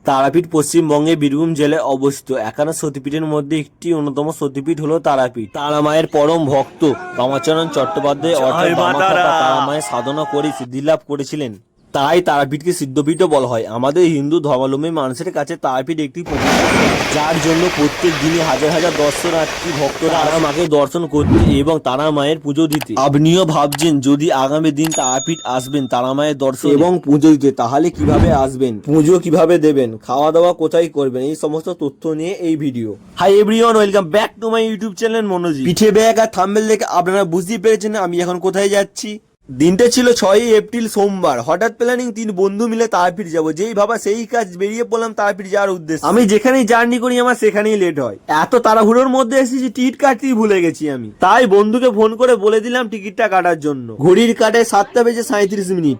তারাপীঠ পশ্চিমবঙ্গের বীরভূম জেলায় অবস্থিত। একান্ন সতীপীঠের মধ্যে একটি অন্যতম সতীপীঠ হলো তারাপীঠ। তারা মায়ের পরম ভক্ত কামাচরণ চট্টোপাধ্যায় অর্থাৎ বামাখ্যাপা তারা মায়ের সাধনা করে সিদ্ধিলাভ করেছিলেন। তাই তারাপীঠকে সিদ্ধপীঠও বলা হয়। আমাদের হিন্দু ধর্মাবলম্বী মানুষের কাছে তারাপীঠ একটি পবিত্র স্থান, যার জন্য প্রত্যেক দিনই হাজার হাজার দর্শনার্থী ভক্তরা তারা মাকে দর্শন করতে এবং তারা মায়ের পুজো দিতে। আপনিও ভাবছেন যদি আগামী দিন তারাপীঠ আসবেন তারা মায়ের দর্শন এবং পুজো দিতে, তাহলে কিভাবে আসবেন, পুজো কিভাবে দেবেন, খাওয়া দাওয়া কোথায় করবেন, এই সমস্ত তথ্য নিয়ে এই video. Hi everyone, welcome back to my YouTube channel Manoji. পিঠে ব্যাগ আর থাম্বনেল দেখে আপনারা বুঝতেই পেরেছেন আমি এখন কোথায় যাচ্ছি। দিনটা ছিল 6ই এপ্রিল সোমবার। হঠাৎ প্ল্যানিং 3 বন্ধু মিলে তারাপীঠ যাবো। যেই ভাবা সেই কাজ, বেরিয়ে পড়লাম তারাপীঠ যাওয়ার উদ্দেশ্যে। আমি যেখানেই জার্নি করি আমার সেখানেই লেট হয়। এত তাড়াহুড়োর মধ্যে এসেছি টিকিট কাটতেই ভুলে গেছি আমি। তাই বন্ধুকে ফোন করে বলে দিলাম টিকিটটা কাটার জন্য। ঘড়ির কাটায় 7:37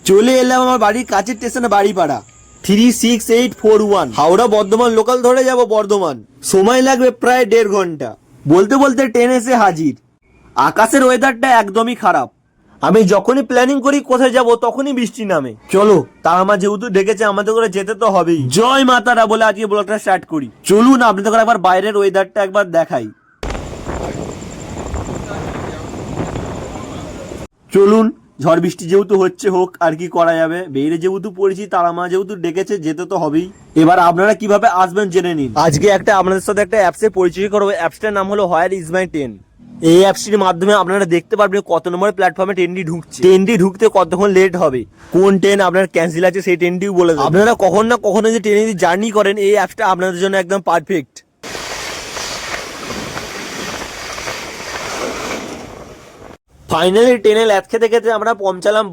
চলে এলাম আমার বাড়ির কাছের স্টেশনে বাড়িপাড়া। 36841 হাওড়া বর্ধমান লোকাল ধরে যাব বর্ধমান। সময় লাগবে প্রায় 1.5 ঘন্টা। বলতে বলতে ট্রেন এসে হাজির। আকাশের ওয়েদারটা একদমই খারাপ। আমি যখনই প্ল্যানিং করি কোথায় যাব তখনই বৃষ্টি নামে। চলো তারা মা যেহেতু ডেকেছে আমাদের করে যেতে তো হবেই। জয় মা তারা বলে আজকে ব্লগটা স্টার্ট করি। চলুন আপনাদের করে একবার বাইরের ওয়েদারটা একবার দেখাই। চলুন, ঝড় বৃষ্টি যেহেতু হচ্ছে হোক, আর কি করা যাবে। বেরিয়ে যেহেতু পড়েছি, তারা মা যেহেতু ডেকেছে যেতে তো হবেই। এবার আপনারা কিভাবে আসবেন জেনে নিন। আজকে আপনাদের সাথে একটা অ্যাপসের পরিচয় করবো। অ্যাপসটার নাম হলো হোয়ার ইজ মাই ট্রেন। এই অ্যাপসটির মাধ্যমে আপনারা দেখতে পারবেন কত নম্বর প্ল্যাটফর্মে ট্রেনটি ঢুকছে, ট্রেনটি ঢুকতে কতক্ষণ লেট হবে, কোন ট্রেন আপনার ক্যান্সেল আছে সেই ট্রেনটিও বলে দেবে। আপনারা কখন না কখনো যে ট্রেনে জার্নি করেন, এই অ্যাপসটা আপনাদের জন্য একদম পারফেক্ট। ফাইনালি ট্রেনে ল্যাদ খেতে খেতে আমরা পৌঁছালাম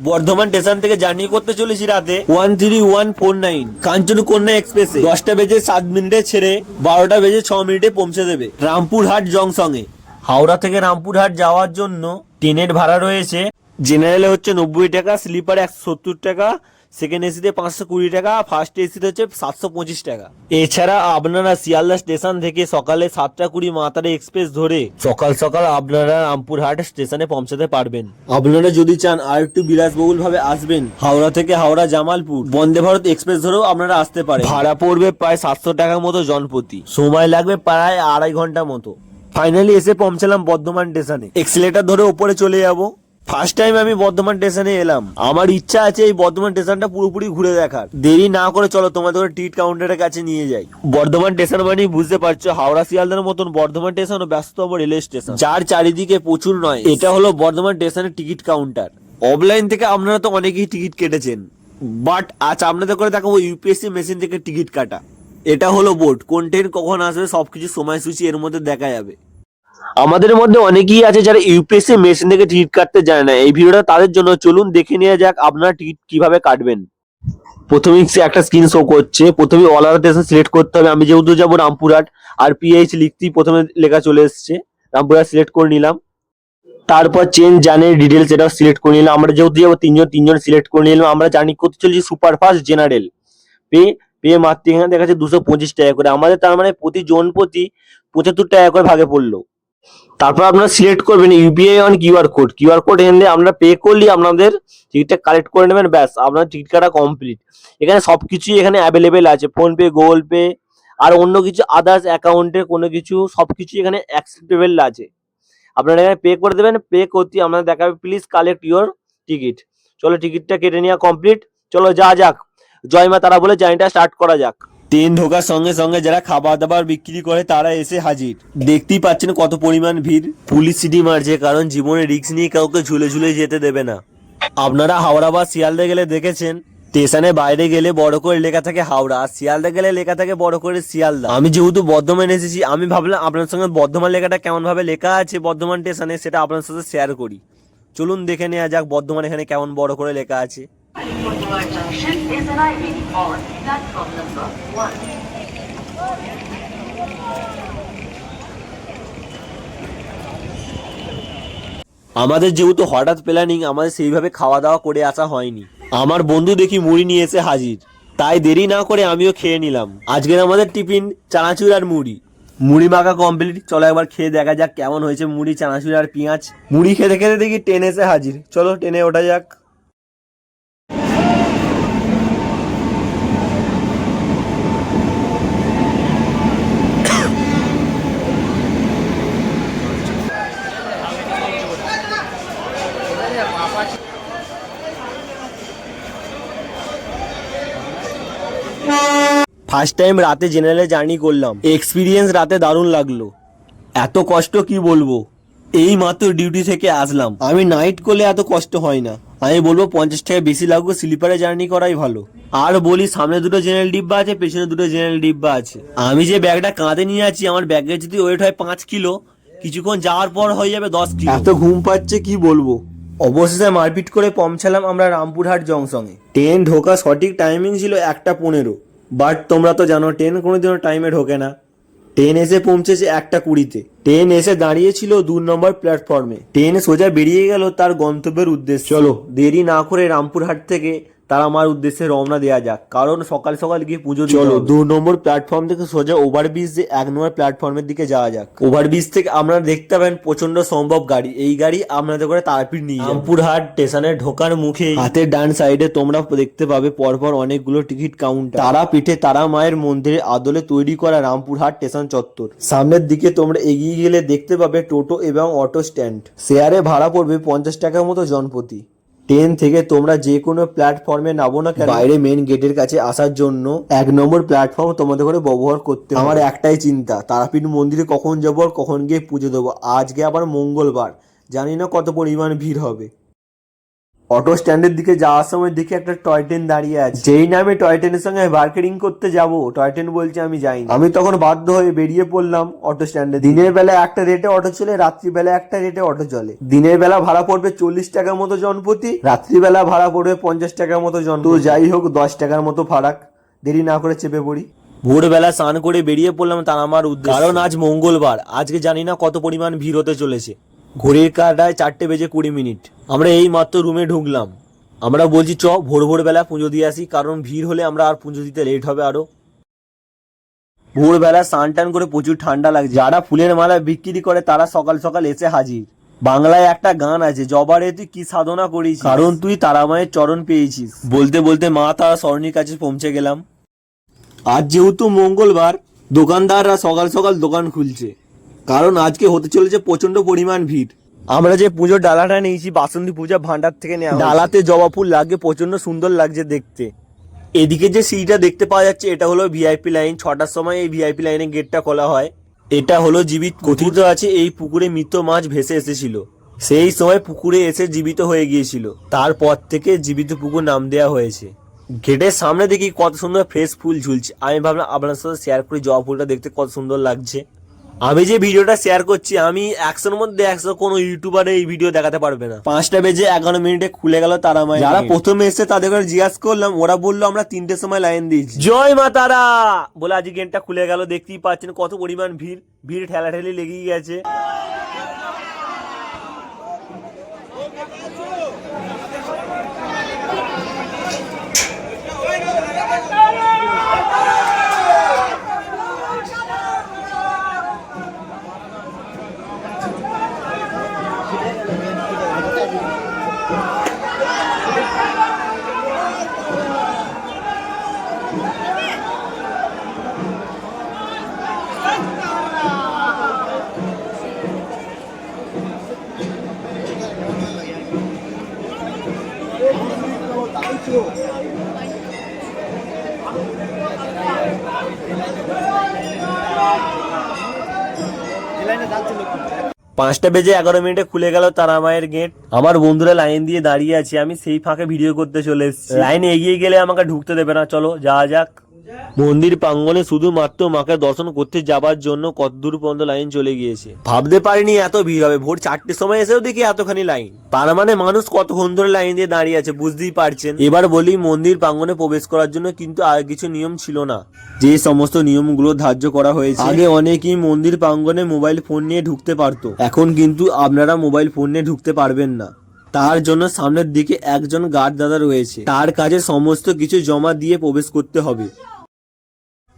বর্ধমান স্টেশন থেকে জার্নি করতে চলেছি রাতে 13149 কাঞ্চনকন্যা এক্সপ্রেসে। 10:07 ছেড়ে 12:06 পৌঁছে দেবে রামপুরহাট জংশনে। হাওড়া থেকে রামপুরহাট যাওয়ার জন্য ট্রেনের ভাড়া রয়েছে জেনারেলে হচ্ছে 90 টাকা, স্লিপারে 170 টাকা, সেকেন্ড এসিতে 520 টাকা, ফার্স্ট এসিতে হচ্ছে 725 টাকা। এছাড়া আপনারা শিয়ালদা স্টেশন থেকে সকালে 7:20 মাতারা এক্সপ্রেস ধরে সকাল সকাল আপনারা রামপুরহাট স্টেশনে পৌঁছাতে পারবেন। আপনারা যদি চান আর একটু বিলাসবহুল ভাবে আসবেন, হাওড়া থেকে হাওড়া জামালপুর বন্দে ভারত এক্সপ্রেস ধরেও আপনারা আসতে পারেন। ভাড়া পড়বে প্রায় 700 টাকার মতো জনপ্রতি। সময় লাগবে প্রায় 2.5 ঘন্টা মতো। ফাইনালি এসে পৌঁছালাম বর্ধমান স্টেশনে। এক্সিলেটর ধরে উপরে চলে যাবো। ফার্স্ট টাইম আমি বর্ধমান স্টেশনে এলাম। আমার ইচ্ছা আছে এই বর্ধমান স্টেশনটা পুরোপুরি ঘুরে দেখার। দেরি না করে চলো তোমাদের টিকিট কাউন্টারের কাছে নিয়ে যাই। বর্ধমান স্টেশন মানে বুঝতে পারছো, হাওড়া শিয়ালদার মতন বর্ধমান স্টেশন ও ব্যস্ততম রেলওয়ে স্টেশন, যার চারিদিকে প্রচুর নয়। এটা হলো বর্ধমান স্টেশনের টিকিট কাউন্টার। অফলাইন থেকে আপনারা তো অনেকেই টিকিট কেটেছেন, বাট আজ আপনাদের করে দেখাবো ইউপিএসসি মেশিন থেকে টিকিট কাটা। এটা হলো বোর্ড, কোন ট্রেন কখন আসবে সবকিছু সময়সূচি এর মধ্যে দেখা যাবে। আমাদের মধ্যে অনেকেই আছে যারা ইউপিএসসি মেশিন থেকে টিকিট কাটতে জানে না। এই ভিডিওটা তাদের জন্য। চলুন দেখে নেওয়া যাক আপনারা টিকিট কিভাবে কাটবেন। প্রথমেই একটা স্ক্রিন শো করছে। প্রথমে অল আওয়ার স্টেশন সিলেক্ট করতে হবে। আমি যেহেতু যাবো রামপুরহাট, আর পিএইচ লিখতেই প্রথমে লেখা চলে এসছে। রামপুরহাট সিলেক্ট করে নিলাম। তারপর চেঞ্জ জার্নি ডিটেলস এটাও সিলেক্ট করে নিলাম। আমরা যেহেতু যাবো তিনজন সিলেক্ট করে নিলাম। আমরা জার্নি করতে চলেছি সুপারফাস্ট জেনারেল। পে পে মাত্র এখানে দেখা যাচ্ছে 225 টাকা করে। আমাদের তার মানে প্রতি জন প্রতি 75 টাকা করে ভাগে পড়লো। তারপর আপনারা সিলেক্ট করবেন ইউপিআই অন কিউআর কোড এনে আপনারা পে করলে আপনাদের টিকিটটা কালেক্ট করে নেবেন। ব্যাস, আপনার টিকিট কাটা কমপ্লিট। এখানে সবকিছুই এখানে অ্যাভেলেবেল আছে, ফোন পে, গুগল পে আর অন্য কিছু আদার্স অ্যাকাউন্টের কোনো কিছু সবকিছু এখানে অ্যাকসেপ্টেবল আছে। আপনারা এখানে পে করে দেবেন। পে করতে আপনাদের দেখাবে প্লিজ কালেক্ট ইউর টিকিট। চলো টিকিটটা কেটে নেওয়া কমপ্লিট। চলো যা যাক, জয় মা তারা বলে জার্নিটা স্টার্ট করা যাক। ট্রেন ঢোকার সঙ্গে সঙ্গে যারা খাবার দাবার বিক্রি করে তারা এসে হাজির। দেখতেই পাচ্ছেন কত পরিমাণ ভিড়। পুলিশ সিটি মারছে, কারণ জীবনে রিস্ক নিয়ে কাউকে ঝুলে ঝুলে যেতে দেবে না। আপনারা হাওড়া বা শিয়ালদা গেলে দেখেছেন স্টেশনে বাইরে গেলে বড় করে লেখা থাকে হাওড়া, আর শিয়ালদা গেলে লেখা থাকে বড় করে শিয়ালদা। আমি যেহেতু বর্ধমান এসেছি, আমি ভাবলাম আপনার সঙ্গে বর্ধমান লেখাটা কেমন ভাবে লেখা আছে বর্ধমান স্টেশনে সেটা আপনার সাথে শেয়ার করি। চলুন দেখে নেওয়া যাক বর্ধমান এখানে কেমন বড় করে লেখা আছে। আমাদের যেহেতু হঠাৎ প্ল্যানিং, আমাদের সেইভাবে খাওয়া দাওয়া করে আসা হয়নি। আমার বন্ধু দেখি মুড়ি নিয়ে এসে হাজির, তাই দেরি না করে আমিও খেয়ে নিলাম। আজকের আমাদের টিফিন চানাচুর আর মুড়ি মাখা কমপ্লিট। চলো একবার খেয়ে দেখা যাক কেমন হয়েছে মুড়ি, চানাচুর আর পেঁয়াজ। মুড়ি খেতে খেতে দেখি ট্রেন এসে হাজির। চলো ট্রেনে ওঠা যাক। ফার্স্ট টাইম রাতে জেনারেলে জার্নি করলাম, এক্সপিরিয়েন্স রাতে দারুণ লাগলো। এত কষ্ট কি বলবো, এই মাত্র ডিউটি থেকে আসলাম। আমি নাইট করলে এত কষ্ট হয় না। আমি বলবো 50 টাকা বেশি লাগবে, স্লিপারে জার্নি করাই ভালো। আর বলি, সামনে দুটো জেনারেল ডিব্বা আছে, পেছনে দুটো জেনারেল ডিব্বা আছে। আমি যে ব্যাগটা কাঁধে নিয়ে আছি, আমার ব্যাগের যদি ওয়েট হয় 5 কিলো, কিছুক্ষণ যাওয়ার পর হয়ে যাবে 10 কিলো। এত ঘুম পাচ্ছে কি বলবো। অবশেষে মারপিট করে পৌঁছালাম আমরা রামপুরহাট জংশনে। ট্রেন ঢোকা সঠিক টাইমিং ছিল 1:15, বাট তোমরা তো জানো ট্রেন কোনোদিনও টাইমে ঢোকে না। ট্রেন এসে পৌঁছেছে 1:20-তে। ট্রেন এসে দাঁড়িয়েছিল 2 নম্বর প্ল্যাটফর্মে। ট্রেন সোজা বেরিয়ে গেল তার গন্তব্যের উদ্দেশ্যে। চলো দেরি না করে রামপুরহাট থেকে তারামার উদ্দেশ্যে রওনা দেওয়া যাক, কারণ সকাল সকাল গিয়ে পুজো দিতে হবে। চলো 2 নম্বর প্ল্যাটফর্ম থেকে সোজা ওভারব্রিজ দিয়ে 1 নম্বর প্ল্যাটফর্মের দিকে যাওয়া যাক। ওভারব্রিজ থেকে আপনারা দেখতে পাবেন প্রচন্ড সম্ভব গাড়ি, এই গাড়ি আপনাদের করে তারাপীঠ নিয়ে যাবে। রামপুরহাট স্টেশনে ঢোকার মুখে হাতের ডান সাইডে তোমরা দেখতে পাবে পরপর অনেকগুলো টিকিট কাউন্টার। তারাপীঠে তারা মায়ের মন্দিরের আদলে তৈরি করা রামপুরহাট স্টেশন চত্বর। সামনের দিকে তোমরা এগিয়ে গেলে দেখতে পাবে টোটো এবং অটো স্ট্যান্ড। শেয়ারে ভাড়া পড়বে 50 টাকার মতো জনপ্রতি। ট্রেন থেকে তোমরা যে কোনো প্ল্যাটফর্মে নামো না কেন, বাইরে মেন গেটের কাছে আসার জন্য 1 নম্বর প্ল্যাটফর্ম তোমাদের করে ব্যবহার করতে হবে। আমার একটাই চিন্তা, তারাপীঠ মন্দিরে কখন যাবো আর কখন গিয়ে পুজো দেবো। আজকে আবার মঙ্গলবার, জানি না কত পরিমাণ ভিড় হবে। অটো স্ট্যান্ডের দিকে যাওয়ার সময় দেখি একটা টয় ট্রেন দাঁড়িয়ে আছে। যেই নামে টয় ট্রেনের সঙ্গে মার্কেটিং করতে যাব, টয় ট্রেন বলছে আমি যাই। আমি তখন বাধ্য হয়ে বেরিয়ে পড়লাম অটো স্ট্যান্ডে। দিনের বেলা একটা রেটে অটো চলে, রাত্রিবেলা একটা রেটে অটো চলে। দিনের বেলা ভাড়া পড়বে 40 টাকার মতো জনপ্রতি, রাত্রিবেলা ভাড়া পড়বে 50 টাকার মতো জন। তো যাই হোক 10 টাকার মতো ফারাক। দেরি না করে চেপে পড়ি। ভোরবেলা স্নান করে বেরিয়ে পড়লাম তারামার উদ্দেশ্যে, কারণ আজ মঙ্গলবার। আজকে জানি না কত পরিমাণ ভিড় হতে চলেছে। ঘড়ির কাঁটায় 4:20 আমরা এই মাত্র রুমে ঢুকলাম। আমরা বলছি ভোরবেলা পুজো দিয়ে আসি, কারণ ভিড় হলে আমরা আর পুজো দিতে লেট হবে আরো। ভোরবেলা স্নান টান করে প্রচুর ঠান্ডা লাগছে। যারা ফুলের মালা বিক্রি করে তারা সকাল সকাল এসে হাজির। বাংলায় একটা গান আছে, জবারে তুই কি সাধনা করিস, কারণ তুই তারা মায়ের চরণ পেয়েছিস। বলতে বলতে মা তারা সরণির কাছে পৌঁছে গেলাম। আজ যেহেতু মঙ্গলবার, দোকানদাররা সকাল সকাল দোকান খুলছে, কারণ আজকে হতে চলেছে প্রচন্ড পরিমাণ ভিড়। আমরা যে পুজোর ডালাটা নিয়েছি বাসন্তী পূজা ভান্ডার থেকে নেওয়া, ডালাতে জবা ফুল লাগে, প্রচন্ড সুন্দর লাগছে দেখতে। এদিকে যে সিঁড়িটা দেখতে পাওয়া যাচ্ছে এটা হলো ভিআইপি লাইন। 6টার সময় এই ভিআইপি লাইনের গেটটা খোলা হয়। এটা হলো জীবিত। কথিত আছে এই পুকুরে মৃত মাছ ভেসে এসেছিল, সেই সময় পুকুরে এসে জীবিত হয়ে গিয়েছিল, তারপর থেকে জীবিত পুকুর নাম দেওয়া হয়েছে। গেটের সামনে দেখি কত সুন্দর ফ্রেশ ফুল ঝুলছে। আমি ভাবলাম আপনার সাথে শেয়ার করি, জবা ফুলটা দেখতে কত সুন্দর লাগছে। আমি যে ভিডিওটা শেয়ার করছি, আমি 100-র মধ্যে 100 কোনো ইউটিউবারে এই ভিডিও দেখাতে পারবে না। 5:11 খুলে গেল তারা মায়ের। যারা প্রথমে এসে তাদের জিজ্ঞাসা করলাম, ওরা বললো আমরা 3টের সময় লাইন দিয়েছি। জয় মা তারা বলে আজ গেটটা খুলে গেল। দেখতেই পাচ্ছেন কত পরিমাণ ভিড় ঠেলাঠেলি লেগেই গেছে। পাঁচটা বেজে 11 খুলে গেল তারা মায়ের গেট। আমার বন্ধুরা লাইন দিয়ে দাঁড়িয়ে আছে, আমি সেই ফাঁকে ভিডিও করতে চলে এসেছি। লাইন এগিয়ে গেলে আমাকে ঢুকতে দেবে না। চলো যাওয়া যাক। মন্দির প্রাঙ্গণে শুধুমাত্র মাকে দর্শন করতে যাবার জন্য কত দূর পর্যন্ত লাইন চলে গিয়েছে। ভাবতে পারিনি এত ভিড় হবে। ভোর 4টের সময় এসেও দেখি এতখানি লাইন। তার মানে মানুষ কতক্ষণ ধরে লাইন দিয়ে দাঁড়িয়ে আছে বুঝতেই পারছেন। এবার বলি, মন্দির প্রাঙ্গণে প্রবেশ করার জন্য কিন্তু আগে কিছু নিয়ম ছিল না, যে সমস্ত নিয়মগুলো ধার্য করা হয়েছে। আগে অনেকেই মন্দির প্রাঙ্গণে মোবাইল ফোন নিয়ে ঢুকতে পারতো, এখন কিন্তু আপনারা মোবাইল ফোন নিয়ে ঢুকতে পারবেন না। তার জন্য সামনের দিকে একজন গার্ড দাদা রয়েছে, তার কাছে সমস্ত কিছু জমা দিয়ে প্রবেশ করতে হবে।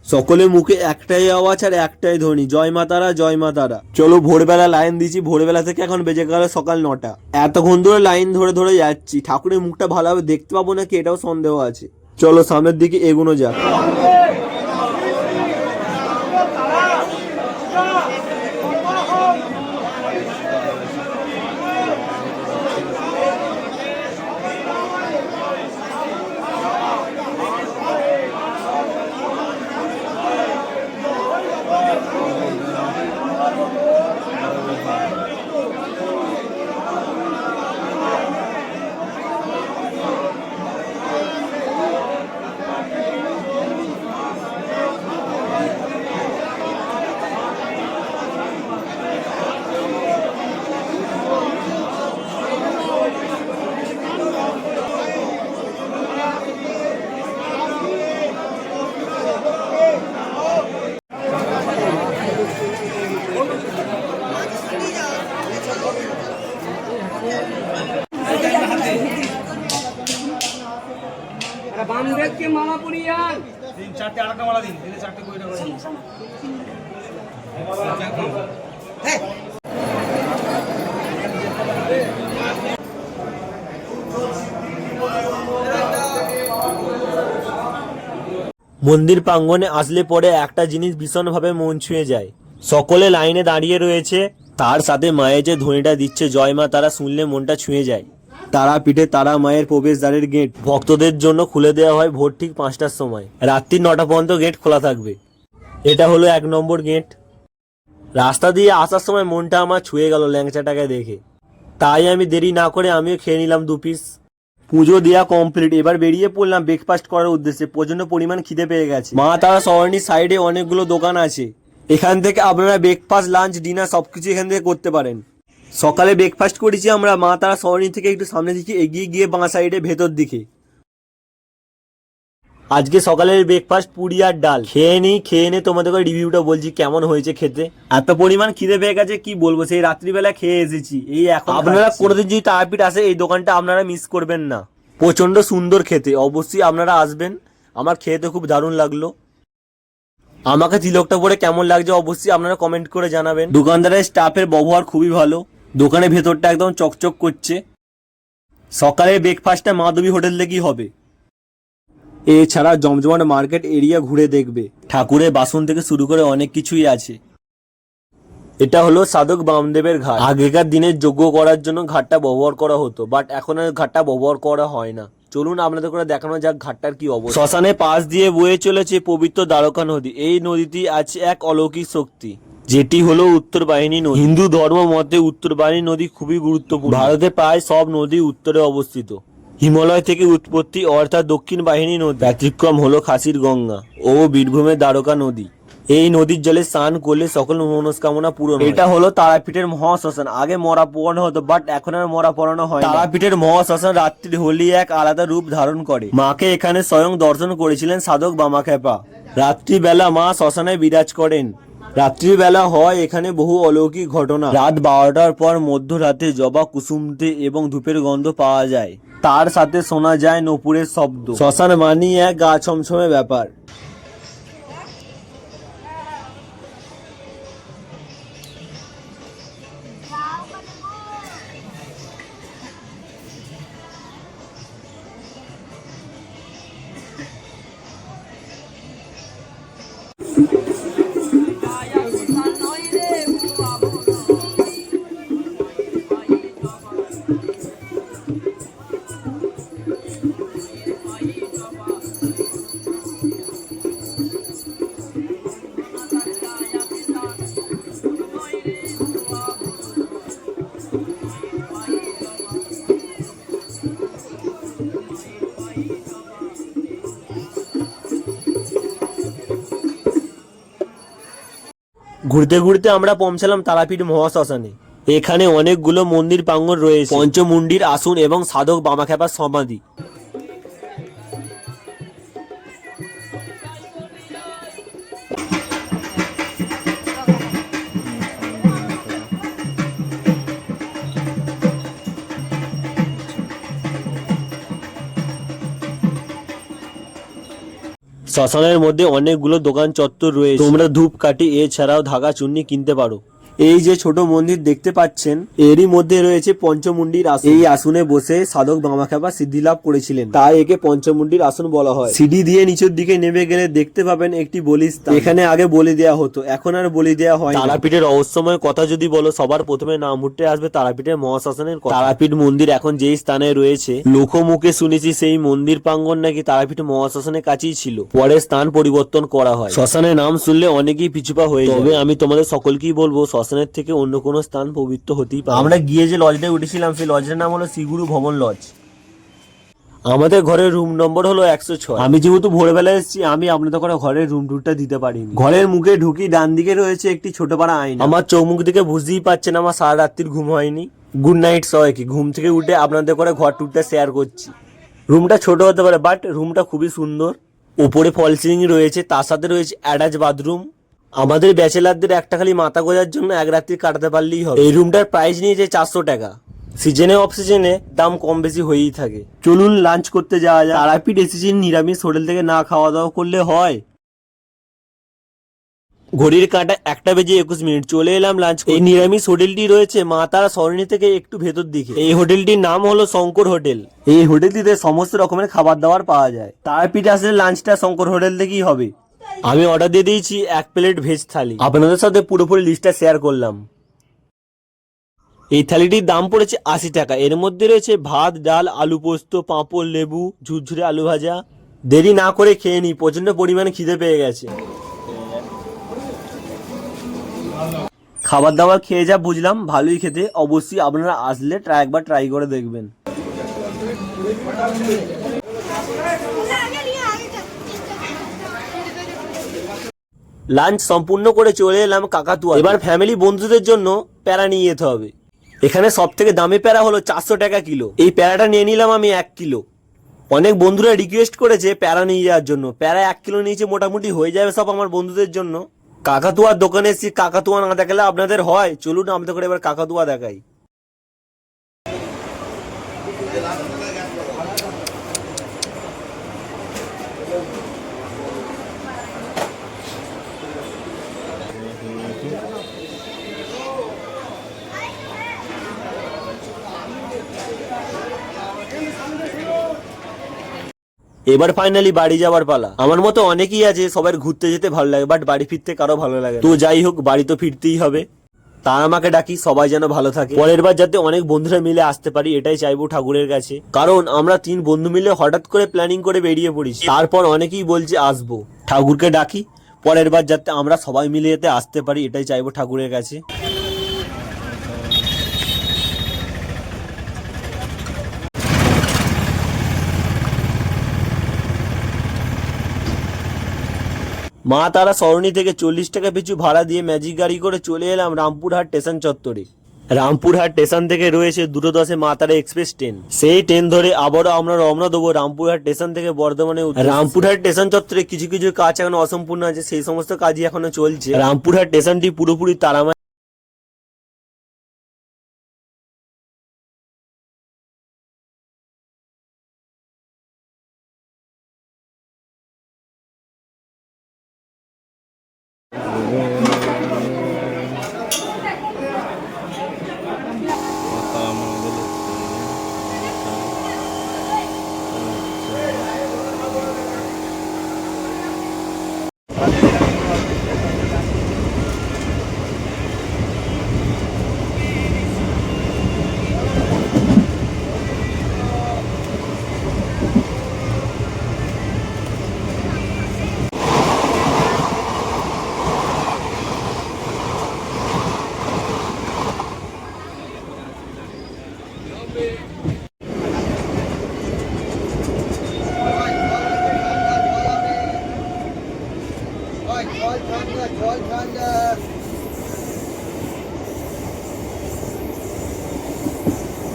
সকলে মুখে একটাই আওয়াজ আর একটাই ধ্বনি, জয় মা তারা, জয় মা তারা। চলো ভোরবেলা লাইন দিয়েছি। ভোরবেলা থেকে এখন বেজে গেল সকাল 9টা। এতক্ষণ ধরে লাইন ধরে ধরে যাচ্ছি। ঠাকুরের মুখটা ভালোভাবে দেখতে পাবো নাকি এটাও সন্দেহ আছে। চলো সামনের দিকে এগোনো যাক। চারটে আরেকটা মালা দিন, দিলে চারটে 20 টাকা করে দিন। মন্দির প্রাঙ্গণে আসলে পরে একটা জিনিস ভীষণভাবে মন ছুঁয়ে যায়। সকলে লাইনে দাঁড়িয়ে রয়েছে, তার সাথে মায়ের যে ধ্বনিটা দিচ্ছে জয় মা তারা, শুনলে মনটা ছুঁয়ে যায়। তারাপীঠে তারা মায়ের প্রবেশদ্বারের গেট ভক্তদের জন্য খুলে দেওয়া হয় ভোর ঠিক 5টার সময়। রাত্রি 9টা পর্যন্ত গেট খোলা থাকবে। এটা হলো 1 নম্বর গেট। রাস্তা দিয়ে আসার সময় মনটা আমার ছুঁয়ে গেল ল্যাংচাটাকে দেখে, তাই আমি দেরি না করে আমিও খেয়ে নিলাম 2 পিস। পুজো দেওয়া কমপ্লিট, এবার বেরিয়ে পড়লাম ব্রেকফাস্ট করার উদ্দেশ্যে। প্রচন্ড পরিমাণ খিদে পেয়ে গেছে। মা তারা সরণির সাইডে অনেকগুলো দোকান আছে, এখান থেকে আপনারা ব্রেকফাস্ট, লাঞ্চ, ডিনার সবকিছু এখান থেকে করতে পারেন। সকালে ব্রেকফাস্ট করেছি আমরা মা তারা সরণি থেকে একটু সামনের দিকে এগিয়ে গিয়ে বাঁ সাইডে ভেতর দিকে। আজকে সকালের ব্রেকফাস্ট পুরি আর ডাল। খেয়ে নিয়ে তোমাদেরকে রিভিউটা বলছি কেমন হয়েছে খেতে। এত পরিমাণ খিদে পেয়ে গেছে কি বলবো, সেই রাত্রিবেলা খেয়ে এসেছি, এই এখন। আপনারা কোনোদিন যদি তারাপীঠ আসে এই দোকানটা আপনারা মিস করবেন না। প্রচন্ড সুন্দর খেতে, অবশ্যই আপনারা আসবেন। আমার খেতে খুব দারুণ লাগলো। আমাকে তিলকটা পরে কেমন লাগছে অবশ্যই আপনারা কমেন্ট করে জানাবেন। দোকানদারের স্টাফের ব্যবহার খুবই ভালো। দোকানের ভেতরটা একদম চকচক করছে। সকালের ব্রেকফাস্টটা মাধবী হোটেল থেকেই হবে। এছাড়া জমজমাট মার্কেট এরিয়া ঘুরে দেখবে। ঠাকুরের বাসন থেকে শুরু করে অনেক কিছুই আছে। এটা হলো সাধক বামদেবের ঘাট। আগেকার দিনে যজ্ঞ করার জন্য ঘাটটা ব্যবহার করা হতো, বাট এখন আর ঘাটটা ব্যবহার করা হয় না। চলুন আপনাদের করে দেখানো যাক ঘাটটার কি অবস্থা। শ্মশানের পাশ দিয়ে বয়ে চলেছে পবিত্র দ্বারকা নদী। এই নদীটি আছে এক অলৌকিক শক্তি, যেটি হলো উত্তর বাহিনী নদী। হিন্দু ধর্ম মতে উত্তর বাহিনী নদী খুবই গুরুত্বপূর্ণ। ভারতে প্রায় সব নদী উত্তরে অবস্থিত। হিমালয় থেকে উৎপত্তি অর্থাৎ দক্ষিণ বাহিনী নদী। ব্যতিক্রম হলো খাসির গঙ্গা ও বীরভূমের দ্বারকা নদী। এই নদীর জলে স্নান করলে সকল মনস্কামনা পূরণ হয়। এটা হলো তারাপীঠের মহাশ্মশান। আগে মরা পোড়ানো হতো, বাট এখন আর মরা পোড়ানো হয় না। তারাপীঠের মহাশ্মশান রাত্রি হলে এক আলাদা রূপ ধারণ করে। মাকে এখানে স্বয়ং দর্শন করেছিলেন সাধক বামাখ্যাপা। রাত্রিবেলা মা শ্মশানে বিরাজ করেন। রাত্রিবেলা হয় এখানে বহু অলৌকিক ঘটনা। রাত 12টার পর মধ্যরাতে জবা কুসুমতে এবং ধূপের গন্ধ পাওয়া যায়। তার সাথে শোনা যায় নূপুরের শব্দ। শ্মশান মানি এক গা ছমছমে ব্যাপার। ঘুরতে ঘুরতে আমরা পৌঁছালাম তারাপীঠ মহাশ্মশানে। এখানে অনেকগুলো মন্দির প্রাঙ্গণ রয়েছে, পঞ্চমুণ্ডির আসন এবং সাধক বামাখ্যাপার সমাধি। শ্মশানের মধ্যে অনেকগুলো দোকান চত্বর রয়েছে। তোমরা ধূপকাঠি এছাড়াও ধাগা চুন্নি কিনতে পারো। এই যে ছোট মন্দির দেখতে পাচ্ছেন, এরই মধ্যে রয়েছে পঞ্চমুণ্ডির আসন। এই আসনে বসে সাধক বামাখ্যাপা সিদ্ধি লাভ করেছিলেন, তাই একে পঞ্চমুণ্ডির আসন বলা হয়। সিঁড়ি দিয়ে নিচের দিকে নেমে গেলে দেখতে পাবেন একটি বলিস্থান। এখানে আগে বলি দেওয়া হতো, এখন আর বলি দেওয়া হয় না। তারাপীঠের রহস্যময় কথা যদি বলো, সবার প্রথমে নাম উঠে আসবে তারাপীঠের মহাশ্মশানের কথা। তারাপীঠ মন্দির এখন যেই স্থানে রয়েছে, লোকমুখে শুনেছি সেই মন্দির প্রাঙ্গণ নাকি তারাপীঠ মহাশ্মশানের কাছেই ছিল, পরে স্থান পরিবর্তন করা হয়। শ্মশানের নাম শুনলে অনেকেই পিছুপা হয়ে যায়, তবে আমি তোমাদের সকলকেই বলবো শ্মশানের থেকে অন্য কোনো স্থান পবিত্র হতেই পারে। আমরা গিয়ে যে লজটায় উঠেছিলাম সেই লজের নাম হলো শ্রীগুরু ভবন লজ। আমাদের ঘরের রুম নম্বর হলো 106। আমি যেহেতু ভোরবেলা এসেছি, আমি আপনাদের করে ঘরের রুম টুরটা দিতে পারিনি। ঘরের মুখে ঢুকি ডান দিকে রয়েছে একটি ছোট পাড়া আয়না। আমার চোখ মুখ দিকে বুঝতেই পারছেন আমার সারা রাত্রির ঘুম হয়নি। গুড নাইট সবাইকে। ঘুম থেকে উঠে আপনাদের করে ঘর টুরটা শেয়ার করছি। রুমটা ছোট হতে পারে, বাট রুমটা খুবই সুন্দর। উপরে ফল সিলিং রয়েছে, তার সাথে রয়েছে অ্যাটাচ বাথরুম। আমাদের ব্যাচেলারদের একটা খালি মাথা গোজার জন্য এক রাত্রি কাটাতে পারলেই হবে। এই রুমটার প্রাইস নিয়েছে 400 টাকা। সিজনে অফ সিজনে দাম কম বেশি হয়েই থাকে। চলুন লাঞ্চ করতে যাওয়া যায়। তারাপীঠ এসেছি নিরামিষ হোটেল থেকে, না খাওয়া দাওয়া করলে হয়। ঘড়ির কাঁটা 1:21 চলে এলাম লাঞ্চ। এই নিরামিষ হোটেলটি রয়েছে মা তারা সরণি থেকে একটু ভেতর দিকে। এই হোটেলটির নাম হলো শঙ্কর হোটেল। এই হোটেলটিতে সমস্ত রকমের খাবার দাবার পাওয়া যায়। তারপরে আসলে লাঞ্চটা শঙ্কর হোটেল থেকেই হবে। আমি অর্ডার দিয়ে দিয়েছি 1 প্লেট ভেজ থালি। আপনাদের সাথে পুরোপুরি লিস্টটা শেয়ার করলাম। এই থালিটির দাম পড়েছে 80 টাকা। এর মধ্যে রয়েছে ভাত, ডাল, আলু পোস্ত, পাঁপড়, লেবু, ঝুরঝুরে আলু ভাজা। দেরি না করে খেয়ে নি, প্রচন্ড পরিমাণে খিদে পেয়ে গেছে। খাবার দাবার খেয়ে যা বুঝলাম ভালোই খেতে। অবশ্যই আপনারা আসলে একবার ট্রাই করে দেখবেন। লাঞ্চ সম্পূর্ণ করে চলে এলাম কাকাতুয়া। এবার ফ্যামিলি বন্ধুদের জন্য প্যারা নিয়ে যেতে হবে। এখানে সব থেকে দামি প্যারা হলো 400 টাকা কিলো। এই প্যারাটা নিয়ে নিলাম আমি 1 কিলো। অনেক বন্ধুরা রিকোয়েস্ট করেছে প্যারা নিয়ে যাওয়ার জন্য। প্যারা 1 কিলো নিয়েছে, মোটামুটি হয়ে যাবে সব আমার বন্ধুদের জন্য। কাকাতুয়ার দোকানে এসেছি, কাকাতুয়া না দেখালে আপনাদের হয়? চলুন আমাদের করে এবার কাকাতুয়া দেখাই। এবার ফাইনালি বাড়ি যাওয়ার পালা। আমার মতো অনেকেই আছে সবার ঘুরতে যেতে ভালো লাগে, বাট বাড়ি ফিরতে কারো ভালো লাগে না। তো যাই হোক, বাড়ি তো ফিরতেই হবে। তা আমাকে ডাকি সবাই যেন ভালো থাকে। পরের বার যাতে অনেক বন্ধুরা মিলে আসতে পারি, এটাই চাইবো ঠাকুরের কাছে। কারণ আমরা 3 বন্ধু মিলে হঠাৎ করে প্ল্যানিং করে বেরিয়ে পড়ি, তারপর অনেকেই বলছে আসবো। ঠাকুরকে ডাকি পরের বার যাতে আমরা সবাই মিলে যেতে আসতে পারি, এটাই চাইবো ঠাকুরের কাছে। মা তারা সরণি থেকে 40 টাকা পিছু ভাড়া দিয়ে ম্যাজিক গাড়ি করে চলে এলাম রামপুরহাট স্টেশন চত্বরে। রামপুরহাট স্টেশন থেকে রয়েছে 2:10 মা তারা এক্সপ্রেস ট্রেন। সেই ট্রেন ধরে আবারও আমরা রওনা দেবো রামপুরহাট স্টেশন থেকে বর্ধমানে। রামপুরহাট স্টেশন চত্বরে কিছু কিছু কাজ এখনো অসম্পূর্ণ আছে, সেই সমস্ত কাজই এখনো চলছে। রামপুরহাট স্টেশনটি পুরোপুরি তারামা।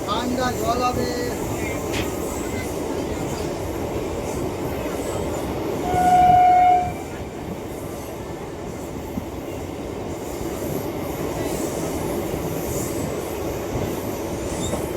ঠান্ডা জল হবে।